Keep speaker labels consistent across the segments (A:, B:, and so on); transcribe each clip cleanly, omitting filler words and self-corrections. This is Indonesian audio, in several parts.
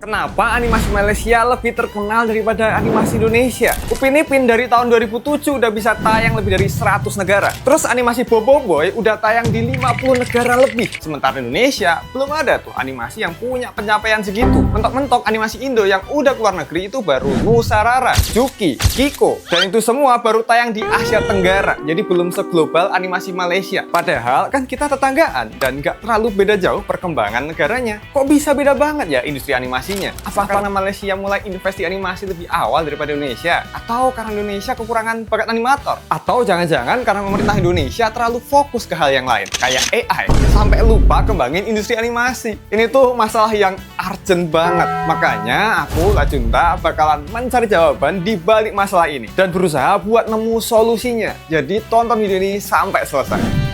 A: Kenapa animasi Malaysia lebih terkenal daripada animasi Indonesia? Upin Ipin dari tahun 2007 udah bisa tayang lebih dari 100 negara. Terus animasi Bobo Boy udah tayang di 50 negara lebih. Sementara Indonesia belum ada tuh animasi yang punya pencapaian segitu. Mentok-mentok animasi Indo yang udah keluar negeri itu baru Nusarara, Juki, Kiko. Dan itu semua baru tayang di Asia Tenggara. Jadi belum seglobal animasi Malaysia. Padahal kan kita tetanggaan dan nggak terlalu beda jauh perkembangan negaranya. Kok bisa beda banget ya industri animasi? Apa karena Malaysia mulai investasi animasi lebih awal daripada Indonesia? Atau karena Indonesia kekurangan bakat animator? Atau jangan-jangan karena pemerintah Indonesia terlalu fokus ke hal yang lain, kayak AI, sampai lupa kembangin industri animasi? Ini tuh masalah yang urgent banget. Makanya aku, Lajunta, bakalan mencari jawaban di balik masalah ini dan berusaha buat nemu solusinya. Jadi tonton video ini sampai selesai.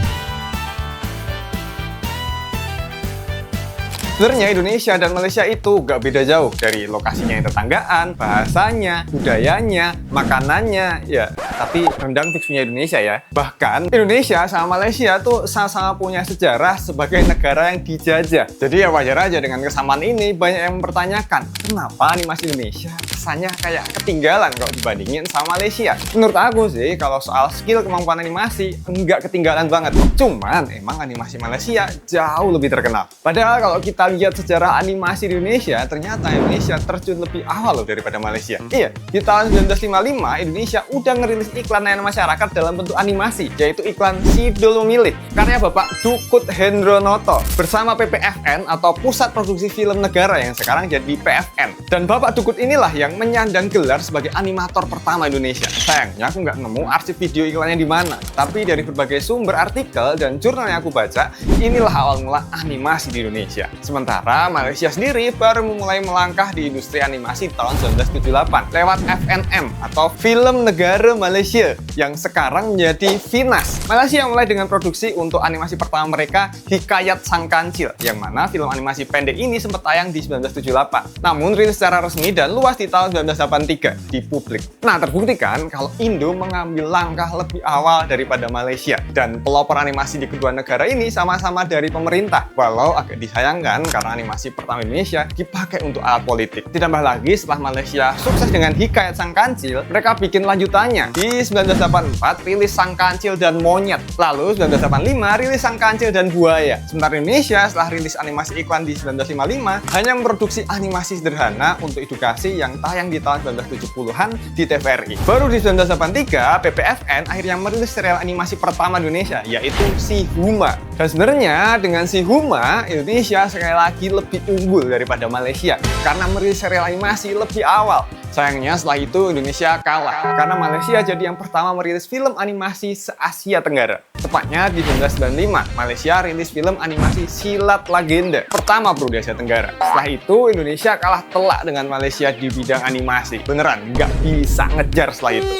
A: Sebenarnya Indonesia dan Malaysia itu gak beda jauh dari lokasinya yang tetanggaan, bahasanya, budayanya, makanannya, ya. Tapi rendang fix punya Indonesia ya. Bahkan Indonesia sama Malaysia tuh sama-sama punya sejarah sebagai negara yang dijajah. Jadi ya wajar aja dengan kesamaan ini banyak yang mempertanyakan kenapa animasi Indonesia kesannya kayak ketinggalan kalau dibandingin sama Malaysia. Menurut aku sih kalau soal skill kemampuan animasi enggak ketinggalan banget. Cuman emang animasi Malaysia jauh lebih terkenal. Padahal kalau kita lihat sejarah animasi di Indonesia, ternyata Indonesia terjun lebih awal loh daripada Malaysia. Iya, di tahun 1955 Indonesia udah ngerilis iklan layanan masyarakat dalam bentuk animasi, yaitu iklan Si Doel Memilih, karya Bapak Dukut Hendronoto bersama PPFN atau Pusat Produksi Film Negara yang sekarang jadi PFN. Dan Bapak Dukut inilah yang menyandang gelar sebagai animator pertama Indonesia. Sayangnya aku nggak nemu arsip video iklannya di mana, tapi dari berbagai sumber artikel dan jurnal yang aku baca, inilah awal mula animasi di Indonesia. Sementara Malaysia sendiri baru memulai melangkah di industri animasi tahun 1978 lewat FNM atau Film Negara Malaysia yang sekarang menjadi FINAS. Malaysia mulai dengan produksi untuk animasi pertama mereka, Hikayat Sang Kancil, yang mana film animasi pendek ini sempat tayang di 1978. Namun rilis secara resmi dan luas di tahun 1983 di publik. Nah, terbuktikan kalau Indo mengambil langkah lebih awal daripada Malaysia, dan pelopor animasi di kedua negara ini sama-sama dari pemerintah. Walau agak disayangkan karena animasi pertama Indonesia dipakai untuk alat politik. Ditambah lagi setelah Malaysia sukses dengan Hikayat Sang Kancil, mereka bikin lanjutannya. Di 1984 rilis Sang Kancil dan Monyet. Lalu 1985 rilis Sang Kancil dan Buaya. Sementara Indonesia setelah rilis animasi iklan di 1955 hanya memproduksi animasi sederhana untuk edukasi yang tayang di tahun 1970-an di TVRI. Baru di 1983 PPFN akhirnya merilis serial animasi pertama Indonesia, yaitu Si Huma. Dan sebenarnya dengan Si Huma, Indonesia sekali lagi lebih unggul daripada Malaysia karena merilis serial animasi lebih awal. Sayangnya setelah itu Indonesia kalah karena Malaysia jadi yang pertama merilis film animasi se-Asia Tenggara. Tepatnya di 1995, Malaysia rilis film animasi Silat Legenda pertama bro di Asia Tenggara. Setelah itu Indonesia kalah telak dengan Malaysia di bidang animasi. Beneran nggak bisa ngejar setelah itu.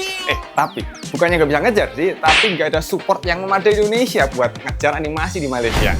A: Tapi bukannya nggak bisa ngejar sih, tapi nggak ada support yang memadai Indonesia buat ngejar animasi di Malaysia.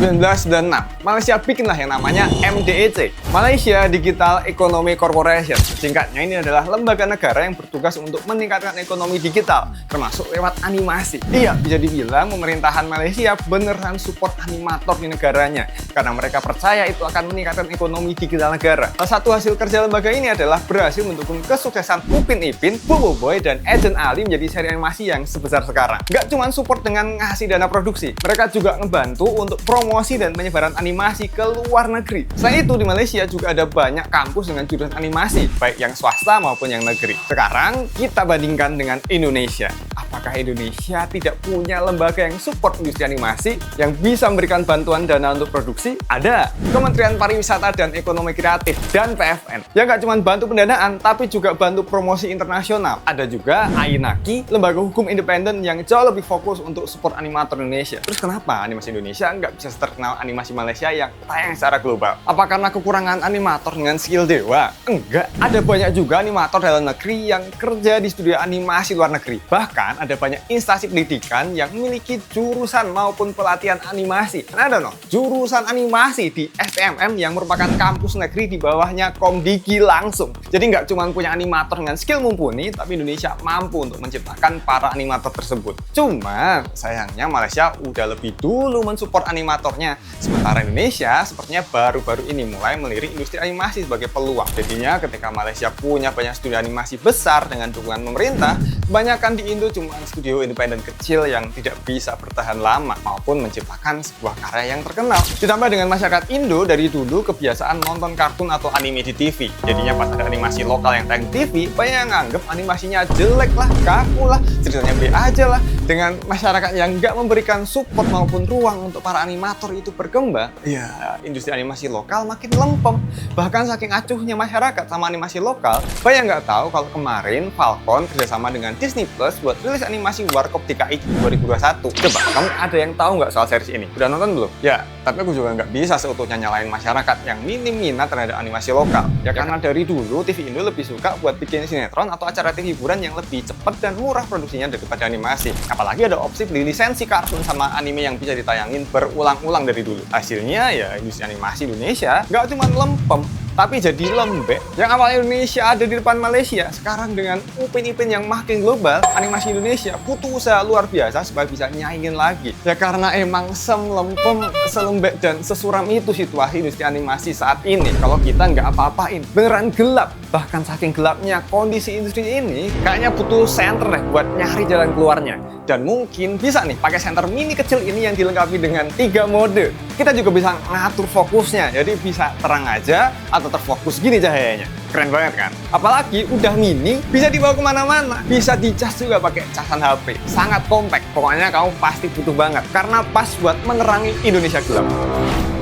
A: 1996, Malaysia bikinlah yang namanya MDEC, Malaysia Digital Economy Corporation. Singkatnya, ini adalah lembaga negara yang bertugas untuk meningkatkan ekonomi digital, termasuk lewat animasi. Iya, bisa dibilang pemerintahan Malaysia beneran support animator di negaranya, karena mereka percaya itu akan meningkatkan ekonomi digital negara. Salah satu hasil kerja lembaga ini adalah berhasil mendukung kesuksesan Upin Ipin, Bobo Boy, dan Agent Ali menjadi seri animasi yang sebesar sekarang. Gak cuma support dengan ngasih dana produksi, mereka juga ngebantu untuk promosi dan penyebaran animasi ke luar negeri. Selain itu, di Malaysia juga ada banyak kampus dengan jurusan animasi, baik yang swasta maupun yang negeri. Sekarang, kita bandingkan dengan Indonesia. Apakah Indonesia tidak punya lembaga yang support industri animasi yang bisa memberikan bantuan dana untuk produksi? Ada. Kementerian Pariwisata dan Ekonomi Kreatif dan PFN. Yang nggak cuma bantu pendanaan, tapi juga bantu promosi internasional. Ada juga AINAKI, lembaga hukum independen yang jauh lebih fokus untuk support animator Indonesia. Terus kenapa animasi Indonesia nggak bisa terkenal animasi Malaysia yang tayang secara global? Apa karena kekurangan animator dengan skill dewa? Enggak. Ada banyak juga animator dalam negeri yang kerja di studio animasi luar negeri. Bahkan ada ada banyak instansi pendidikan yang memiliki jurusan maupun pelatihan animasi. Nah, ada jurusan animasi di STMM yang merupakan kampus negeri di bawahnya Komdiki langsung. Jadi nggak cuma punya animator dengan skill mumpuni, tapi Indonesia mampu untuk menciptakan para animator tersebut. Cuma sayangnya Malaysia udah lebih dulu mensupport animatornya. Sementara Indonesia sepertinya baru-baru ini mulai melirik industri animasi sebagai peluang. Jadinya ketika Malaysia punya banyak studio animasi besar dengan dukungan pemerintah, kebanyakan di Indo cuma studio independen kecil yang tidak bisa bertahan lama maupun menciptakan sebuah karya yang terkenal. Ditambah dengan masyarakat Indo dari dulu kebiasaan nonton kartun atau anime di TV. Jadinya pas ada animasi lokal yang tayang TV, banyak yang nganggep animasinya jelek lah, kaku lah, ceritanya B aja lah. Dengan masyarakat yang nggak memberikan support maupun ruang untuk para animator itu berkembang, ya industri animasi lokal makin lempem. Bahkan saking acuhnya masyarakat sama animasi lokal, banyak nggak tahu kalau kemarin Falcon kerjasama dengan Disney Plus buat rilis animasi Warkop DKI 2021. Coba, kamu ada yang tahu nggak soal series ini? Udah nonton belum? Ya, tapi aku juga nggak bisa seutuhnya nyalain masyarakat yang minim minat terhadap animasi lokal. Ya karena dari dulu TV Indo lebih suka buat bikin sinetron atau acara TV hiburan yang lebih cepat dan murah produksinya daripada animasi. Apalagi ada opsi beli lisensi kartun sama anime yang bisa ditayangin berulang-ulang dari dulu. Hasilnya ya industri animasi Indonesia nggak cuma lempem, tapi jadi lembek. Yang awalnya Indonesia ada di depan Malaysia, sekarang dengan upin-ipin yang makin global, animasi Indonesia butuh usaha luar biasa supaya bisa nyaingin lagi. Ya karena emang selempem, selembek, dan sesuram itu situasi industri animasi saat ini. Kalau kita nggak apa-apain, beneran gelap. Bahkan saking gelapnya kondisi industri ini, kayaknya butuh center deh buat nyari jalan keluarnya. Dan mungkin bisa nih pakai center mini kecil ini yang dilengkapi dengan 3 mode. Kita juga bisa ngatur fokusnya, jadi bisa terang aja atau terfokus gini cahayanya. Keren banget kan? Apalagi udah mini, bisa dibawa kemana-mana. Bisa dicas juga pakai casan HP. Sangat compact. Pokoknya kamu pasti butuh banget. Karena pas buat menerangi Indonesia gelap.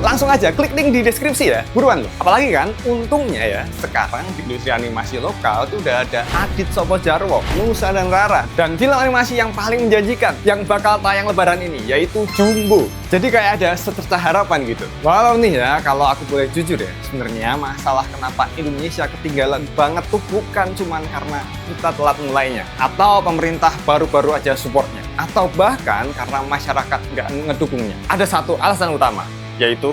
A: Langsung aja klik link di deskripsi ya. Buruan loh. Apalagi kan, untungnya ya, sekarang di industri animasi lokal tuh udah ada Adit Sopo Jarwo, Nusa dan Rara. Dan film animasi yang paling menjanjikan yang bakal tayang lebaran ini, yaitu Jumbo. Jadi kayak ada secerca harapan gitu. Walau nih ya, kalau aku boleh jujur ya, sebenarnya masalah kenapa Indonesia ketinggalan banget tuh bukan cuman karena kita telat mulainya, atau pemerintah baru-baru aja supportnya, atau bahkan karena masyarakat nggak ngedukungnya. Ada satu alasan utama, yaitu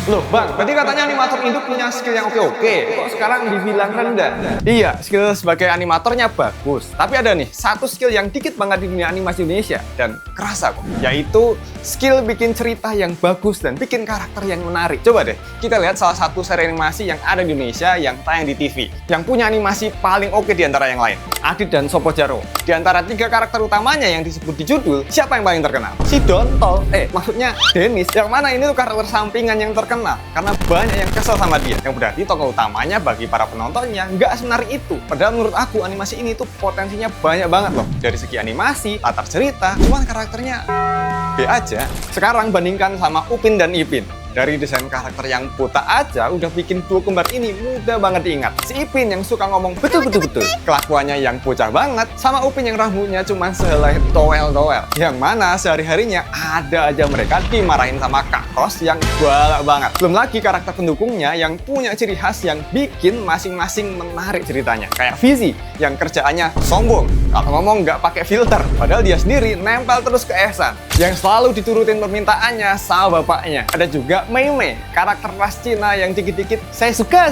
A: loh bang, berarti katanya animator Indo punya skill yang oke-oke, kok sekarang dibilang rendah? Iya, skill sebagai animatornya bagus, tapi ada nih satu skill yang dikit banget di dunia animasi Indonesia dan kerasa kok, yaitu skill bikin cerita yang bagus dan bikin karakter yang menarik. Coba deh, kita lihat salah satu seri animasi yang ada di Indonesia yang tayang di TV, yang punya animasi paling oke di antara yang lain, Adit dan Sopo Jarwo. Di antara 3 karakter utamanya yang disebut di judul, siapa yang paling terkenal? Si Dontol, maksudnya Dennis, yang mana ini tuh karakter sampingan yang terkenal karena banyak yang kesel sama dia, yang berarti tokoh utamanya bagi para penontonnya nggak semenarik itu. Padahal menurut aku animasi ini tuh potensinya banyak banget loh, dari segi animasi, latar cerita, cuman karakternya B aja. Sekarang bandingkan sama Upin dan Ipin. Dari desain karakter yang botak aja udah bikin duo kembar ini mudah banget diingat. Si Ipin yang suka ngomong betul-betul, kelakuannya yang bocah banget, sama Upin yang rambutnya cuma sehelai towel-towel. Yang mana sehari-harinya ada aja mereka dimarahin sama Kak Ros yang galak banget. Belum lagi karakter pendukungnya yang punya ciri khas yang bikin masing-masing menarik ceritanya. Kayak Fizi yang kerjaannya sombong, kalau ngomong nggak pakai filter, padahal dia sendiri nempel terus ke Ehsan yang selalu diturutin permintaannya sama bapaknya. Ada juga Mei Mei, karakter ras Cina yang dikit-dikit saya suka,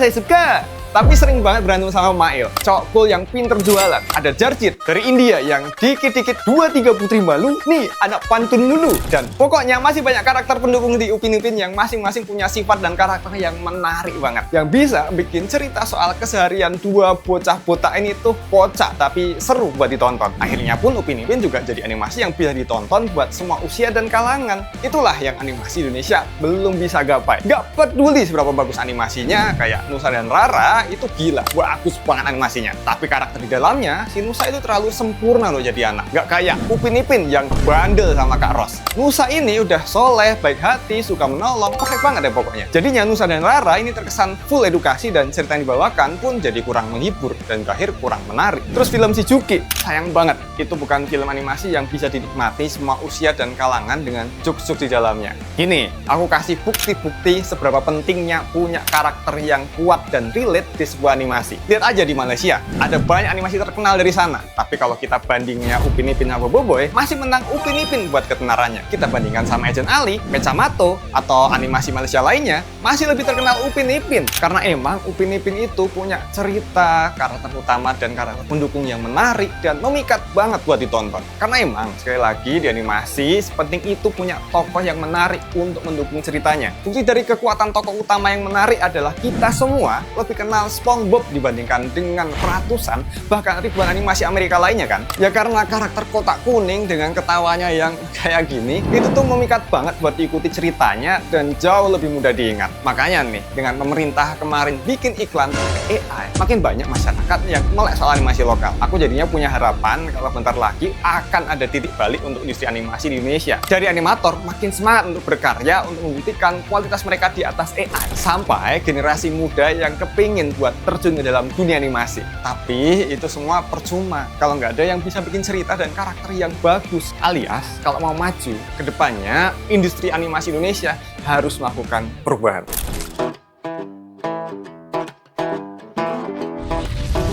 A: tapi sering banget berantem sama Mail, cowok cool yang pinter jualan. Ada Jarjit dari India yang dikit-dikit 2-3 putri malu, nih anak pantun dulu. Dan pokoknya masih banyak karakter pendukung di Upin Ipin yang masing-masing punya sifat dan karakter yang menarik banget, yang bisa bikin cerita soal keseharian dua bocah botak ini tuh kocak tapi seru buat ditonton. Akhirnya pun Upin Ipin juga jadi animasi yang bisa ditonton buat semua usia dan kalangan. Itulah yang animasi Indonesia belum bisa gapai. Gak peduli seberapa bagus animasinya, kayak Nusa dan Rara itu gila, bagus banget animasinya. Tapi karakter di dalamnya, si Nusa itu terlalu sempurna loh jadi anak. Gak kayak Upin Ipin yang bandel sama Kak Ros. Nusa ini udah soleh, baik hati, suka menolong, perfect banget deh pokoknya. Jadinya Nusa dan Rara ini terkesan full edukasi dan cerita yang dibawakan pun jadi kurang menghibur dan berakhir kurang menarik. Terus film si Juki, sayang banget, itu bukan film animasi yang bisa dinikmati semua usia dan kalangan dengan jokes-jokes di dalamnya. Gini, aku kasih bukti-bukti seberapa pentingnya punya karakter yang kuat dan relate di sebuah animasi. Lihat aja di Malaysia, ada banyak animasi terkenal dari sana. Tapi kalau kita bandingnya Upin Ipin sama Boboiboy, masih menang Upin Ipin buat ketenarannya. Kita bandingkan sama Agent Ali, Pecamato, atau animasi Malaysia lainnya, masih lebih terkenal Upin Ipin. Karena emang Upin Ipin itu punya cerita, karakter utama, dan karakter pendukung yang menarik dan memikat banget buat ditonton. Karena emang, sekali lagi, di animasi, sepenting itu punya tokoh yang menarik untuk mendukung ceritanya. Bukti dari kekuatan tokoh utama yang menarik adalah kita semua lebih kenal SpongeBob dibandingkan dengan ratusan bahkan ribuan animasi Amerika lainnya kan. Ya karena karakter kotak kuning dengan ketawanya yang kayak gini itu tuh memikat banget buat diikuti ceritanya dan jauh lebih mudah diingat. Makanya nih, dengan pemerintah kemarin bikin iklan AI, makin banyak masyarakat yang melek soal animasi lokal. Aku jadinya punya harapan kalau bentar lagi akan ada titik balik untuk industri animasi di Indonesia. Dari animator makin semangat untuk berkarya untuk membuktikan kualitas mereka di atas AI, sampai generasi muda yang kepingin buat terjun ke dalam dunia animasi. Tapi itu semua percuma kalau nggak ada yang bisa bikin cerita dan karakter yang bagus. Alias, kalau mau maju ke depannya, industri animasi Indonesia harus melakukan perubahan.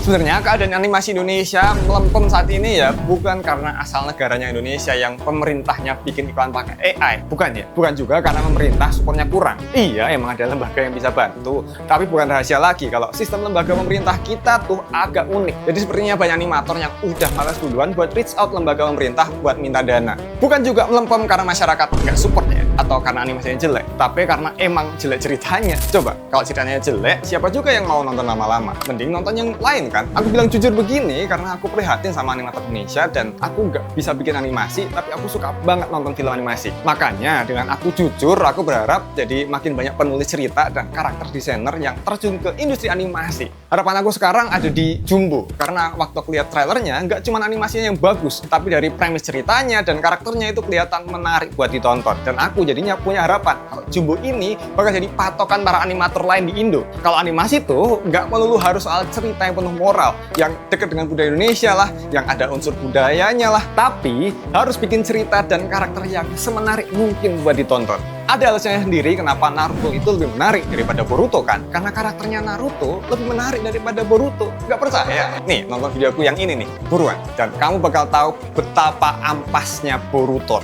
A: Sebenarnya keadaan animasi Indonesia melempem saat ini ya bukan karena asal negaranya Indonesia yang pemerintahnya bikin iklan pakai AI, bukan ya. Bukan juga karena pemerintah supportnya kurang. Iya, emang ada lembaga yang bisa bantu, tapi bukan rahasia lagi kalau sistem lembaga pemerintah kita tuh agak unik. Jadi sepertinya banyak animator yang udah malas duluan buat reach out lembaga pemerintah buat minta dana. Bukan juga melempem karena masyarakat nggak support ya, atau karena animasinya jelek, tapi karena emang jelek ceritanya. Coba, kalau ceritanya jelek, siapa juga yang mau nonton lama-lama? Mending nonton yang lain kan? Aku bilang jujur begini karena aku prihatin sama animator Indonesia dan aku nggak bisa bikin animasi, tapi aku suka banget nonton film animasi. Makanya dengan aku jujur, aku berharap jadi makin banyak penulis cerita dan karakter desainer yang terjun ke industri animasi. Harapan aku sekarang ada di Jumbo, karena waktu aku lihat trailernya nggak cuma animasinya yang bagus, tapi dari premis ceritanya dan karakternya itu kelihatan menarik buat ditonton. Dan aku jadinya punya harapan kalau Jumbo ini bakal jadi patokan para animator lain di Indo. Kalau animasi tuh nggak melulu harus soal cerita yang penuh moral, yang dekat dengan budaya Indonesia lah, yang ada unsur budayanya lah, tapi harus bikin cerita dan karakter yang semenarik mungkin buat ditonton. Ada alasannya sendiri kenapa Naruto itu lebih menarik daripada Boruto kan? Karena karakternya Naruto lebih menarik daripada Boruto. Nggak percaya? Nih, nonton videoku yang ini nih, buruan. Dan kamu bakal tahu betapa ampasnya Boruto.